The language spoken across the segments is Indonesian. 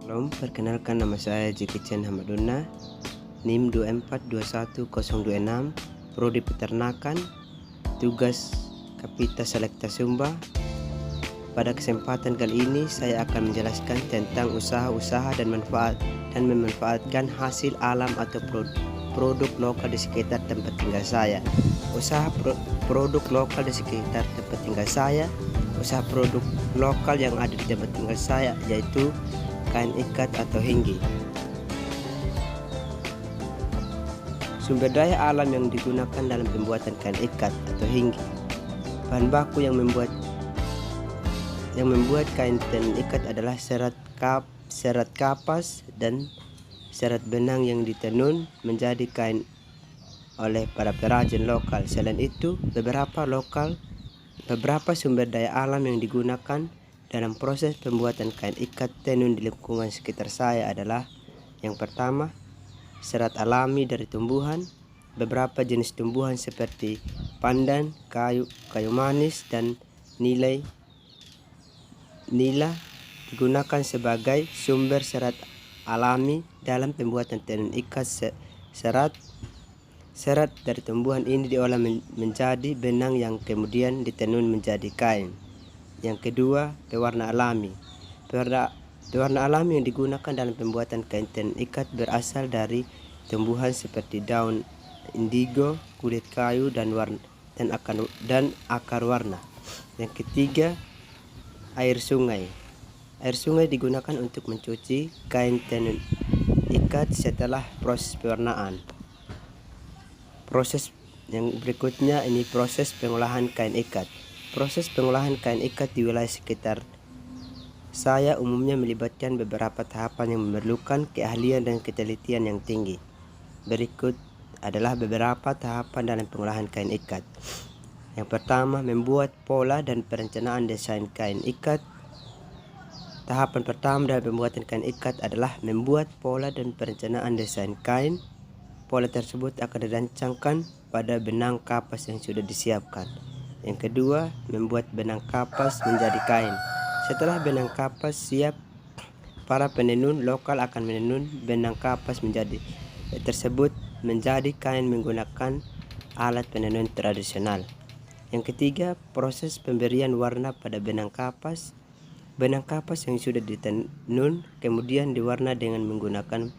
Salam, perkenalkan nama saya Jeki Chen Hamaduna, NIM 2421026, Prodi Peternakan, tugas Kapita Selekta Sumba. Pada kesempatan kali ini saya akan menjelaskan tentang usaha-usaha dan memanfaatkan hasil alam atau produk lokal di sekitar tempat tinggal saya. Usaha produk lokal di sekitar tempat tinggal saya, usaha produk lokal yang ada di tempat tinggal saya yaitu kain ikat atau hinggi. Sumber daya alam yang digunakan dalam pembuatan kain ikat atau hinggi. Bahan baku yang membuat kain tenun ikat adalah serat kapas dan serat benang yang ditenun menjadi kain oleh para perajin lokal. Selain itu, beberapa sumber daya alam yang digunakan dalam proses pembuatan kain ikat tenun di lingkungan sekitar saya adalah: yang pertama, serat alami dari tumbuhan. Beberapa jenis tumbuhan seperti pandan, kayu manis, dan nila digunakan sebagai sumber serat alami dalam pembuatan tenun ikat. Serat dari tumbuhan ini diolah menjadi benang yang kemudian ditenun menjadi kain. Yang kedua, pewarna alami. Pewarna alami yang digunakan dalam pembuatan kain tenun ikat berasal dari tumbuhan seperti daun indigo, kulit kayu, dan akar warna. Yang ketiga, air sungai. Air sungai digunakan untuk mencuci kain tenun ikat setelah proses pewarnaan. Proses yang berikutnya ini proses pengolahan kain ikat. Proses pengolahan kain ikat di wilayah sekitar saya umumnya melibatkan beberapa tahapan yang memerlukan keahlian dan ketelitian yang tinggi. Berikut adalah beberapa tahapan dalam pengolahan kain ikat. Yang pertama, membuat pola dan perencanaan desain kain ikat. Tahapan pertama dalam pembuatan kain ikat adalah membuat pola dan perencanaan desain kain. Pola tersebut akan dirancangkan pada benang kapas yang sudah disiapkan. Yang kedua, membuat benang kapas menjadi kain. Setelah benang kapas siap, para penenun lokal akan menenun benang kapas tersebut menjadi kain menggunakan alat penenun tradisional. Yang ketiga, proses pemberian warna pada benang kapas. Benang kapas yang sudah ditenun kemudian diwarna dengan menggunakan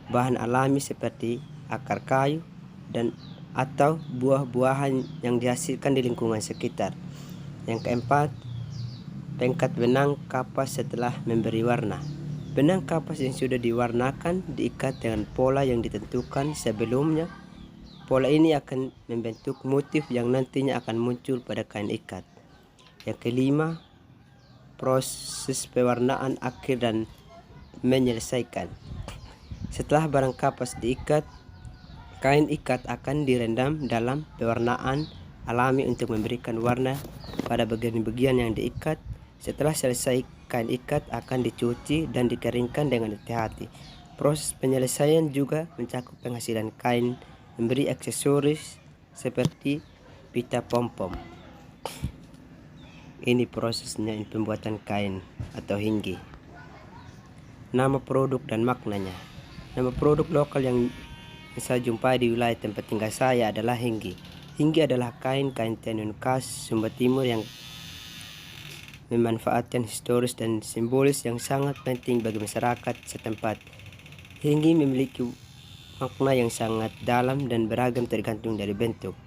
bahan alami seperti akar kayu atau buah-buahan yang dihasilkan di lingkungan sekitar. Yang keempat, pengkat benang kapas setelah memberi warna. Benang kapas yang sudah diwarnakan diikat dengan pola yang ditentukan sebelumnya. Pola ini akan membentuk motif yang nantinya akan muncul pada kain ikat. Yang kelima, proses pewarnaan akhir dan menyelesaikan. Setelah barang kapas diikat, kain ikat akan direndam dalam pewarnaan alami untuk memberikan warna pada bagian-bagian yang diikat. Setelah selesai, kain ikat akan dicuci dan dikeringkan dengan hati-hati. Proses penyelesaian juga mencakup penghasilan kain, memberi aksesoris seperti pita pom-pom. Ini prosesnya pembuatan kain atau hinggi. Nama produk dan maknanya. Nama produk lokal yang saya jumpai di wilayah tempat tinggal saya adalah hinggi. Hinggi adalah kain tenun khas Sumba Timur yang memanfaatkan historis dan simbolis yang sangat penting bagi masyarakat setempat. Hinggi memiliki makna yang sangat dalam dan beragam tergantung dari bentuk,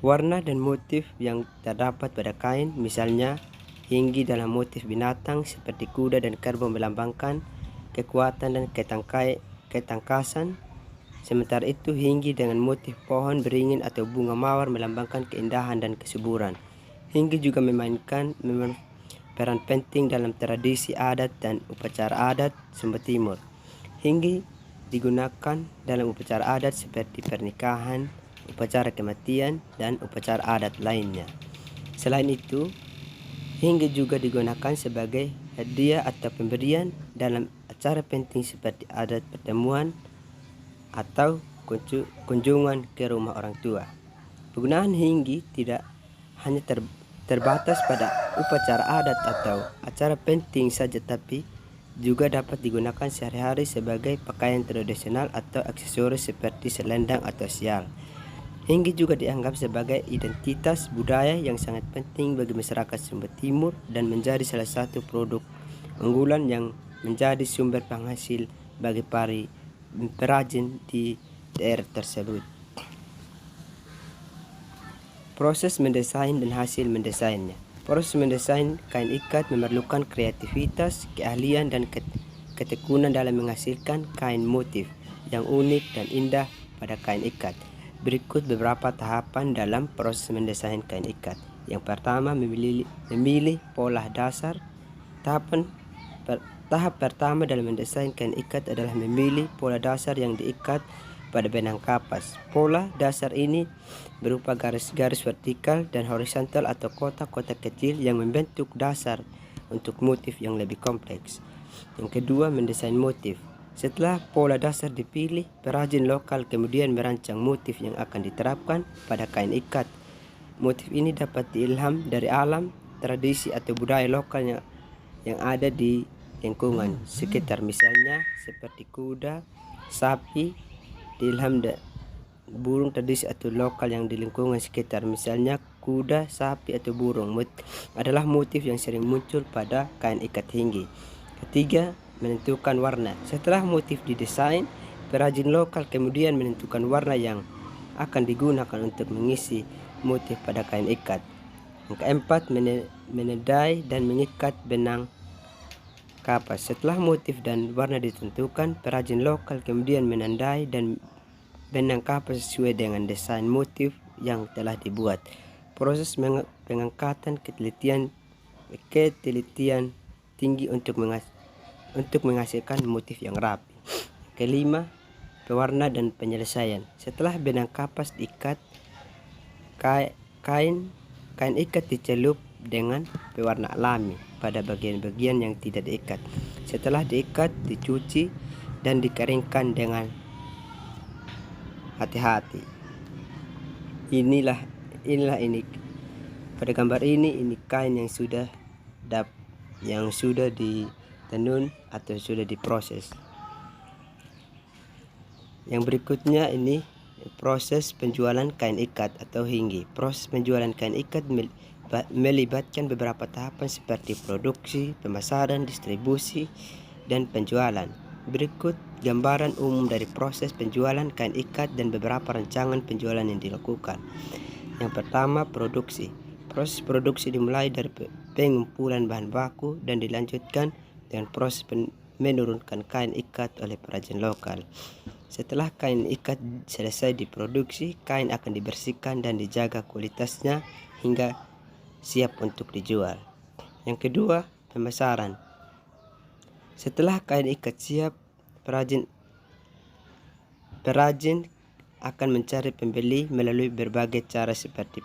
warna, dan motif yang terdapat pada kain. Misalnya, hinggi dalam motif binatang seperti kuda dan kerbau melambangkan kekuatan dan ketangkasan. Sementara itu, hinggi dengan motif pohon beringin atau bunga mawar melambangkan keindahan dan kesuburan. Hinggi juga memainkan peran penting dalam tradisi adat dan upacara adat Sumba Timur. Hinggi digunakan dalam upacara adat seperti pernikahan, upacara kematian, dan upacara adat lainnya. Selain itu, hinggi juga digunakan sebagai hadiah atau pemberian dalam acara penting seperti adat pertemuan atau kunjungan ke rumah orang tua. Penggunaan hinggi tidak hanya terbatas pada upacara adat atau acara penting saja, tapi juga dapat digunakan sehari-hari sebagai pakaian tradisional atau aksesoris seperti selendang atau syal. Hinggi juga dianggap sebagai identitas budaya yang sangat penting bagi masyarakat Sumba Timur dan menjadi salah satu produk unggulan yang menjadi sumber penghasil bagi perajin di daerah tersebut. Proses mendesain dan hasil mendesainnya. Proses mendesain kain ikat memerlukan kreativitas, keahlian, dan ketekunan dalam menghasilkan kain motif yang unik dan indah pada kain ikat. Berikut beberapa tahapan dalam proses mendesain kain ikat. Yang pertama, memilih pola dasar. Tahap pertama dalam mendesain kain ikat adalah memilih pola dasar yang diikat pada benang kapas. Pola dasar ini berupa garis-garis vertikal dan horizontal atau kotak-kotak kecil yang membentuk dasar untuk motif yang lebih kompleks. Yang kedua, mendesain motif. Setelah pola dasar dipilih, perajin lokal kemudian merancang motif yang akan diterapkan pada kain ikat. Motif ini dapat diilham dari alam, tradisi atau budaya lokal yang ada di lingkungan sekitar, misalnya seperti kuda, sapi, diilham burung tradisi atau lokal yang di lingkungan sekitar, misalnya kuda, sapi, atau burung adalah motif yang sering muncul pada kain ikat hinggi. Ketiga, menentukan warna. Setelah motif didesain, perajin lokal kemudian menentukan warna yang akan digunakan untuk mengisi motif pada kain ikat. Yang keempat, menedai dan mengikat benang kapas. Setelah motif dan warna ditentukan, perajin lokal kemudian menandai dan benang kapas sesuai dengan desain motif yang telah dibuat. Proses pengangkatan ketelitian tinggi untuk menghasilkan motif yang rapi. Kelima, pewarna dan penyelesaian. Setelah benang kapas diikat, kain ikat dicelup dengan pewarna alami pada bagian-bagian yang tidak diikat. Setelah diikat, dicuci dan dikeringkan dengan hati-hati. Inilah ini pada gambar ini kain yang sudah ditenun atau sudah diproses. Yang berikutnya ini proses penjualan kain ikat atau hinggi. Proses penjualan kain ikat melibatkan beberapa tahapan seperti produksi, pemasaran, distribusi, dan penjualan. Berikut gambaran umum dari proses penjualan kain ikat dan beberapa rancangan penjualan yang dilakukan. Yang pertama, produksi. Proses produksi dimulai dari pengumpulan bahan baku dan dilanjutkan dengan proses menurunkan kain ikat oleh perajin lokal. Setelah kain ikat selesai diproduksi, kain akan dibersihkan dan dijaga kualitasnya hingga siap untuk dijual. Yang kedua, pemasaran. Setelah kain ikat siap, perajin akan mencari pembeli melalui berbagai cara seperti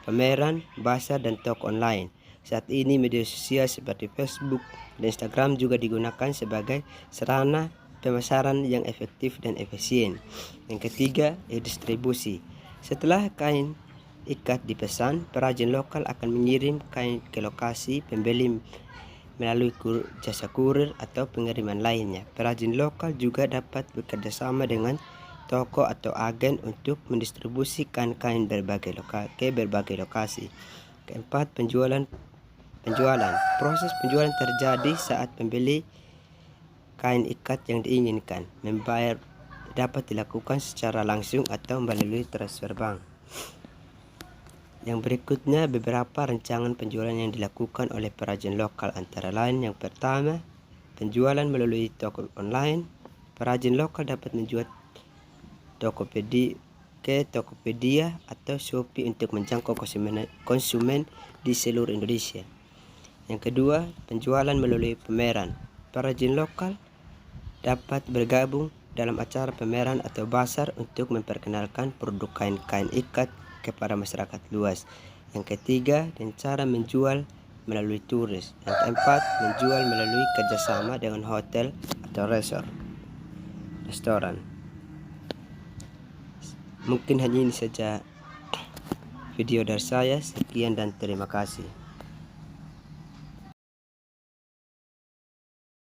pameran, bazar, dan toko online. Saat ini media sosial seperti Facebook dan Instagram juga digunakan sebagai sarana pemasaran yang efektif dan efisien. Yang ketiga, distribusi. Setelah kain ikat dipesan, perajin lokal akan mengirim kain ke lokasi pembeli melalui jasa kurir atau pengiriman lainnya. Perajin lokal juga dapat bekerjasama dengan toko atau agen untuk mendistribusikan kain ke berbagai lokasi. Keempat, penjualan. Proses penjualan terjadi saat pembeli kain ikat yang diinginkan. Membayar dapat dilakukan secara langsung atau melalui transfer bank. Yang berikutnya beberapa rancangan penjualan yang dilakukan oleh perajin lokal, antara lain yang pertama, penjualan melalui toko online. Perajin lokal dapat menjual Tokopedia atau Shopee untuk menjangkau konsumen di seluruh Indonesia. Yang kedua, penjualan melalui pameran. Perajin lokal dapat bergabung dalam acara pameran atau bazar untuk memperkenalkan produk kain ikat kepada masyarakat luas. Yang ketiga, dan cara menjual melalui turis. Yang keempat, menjual melalui kerjasama dengan hotel atau restoran. Mungkin hanya ini saja video dari saya. Sekian dan terima kasih.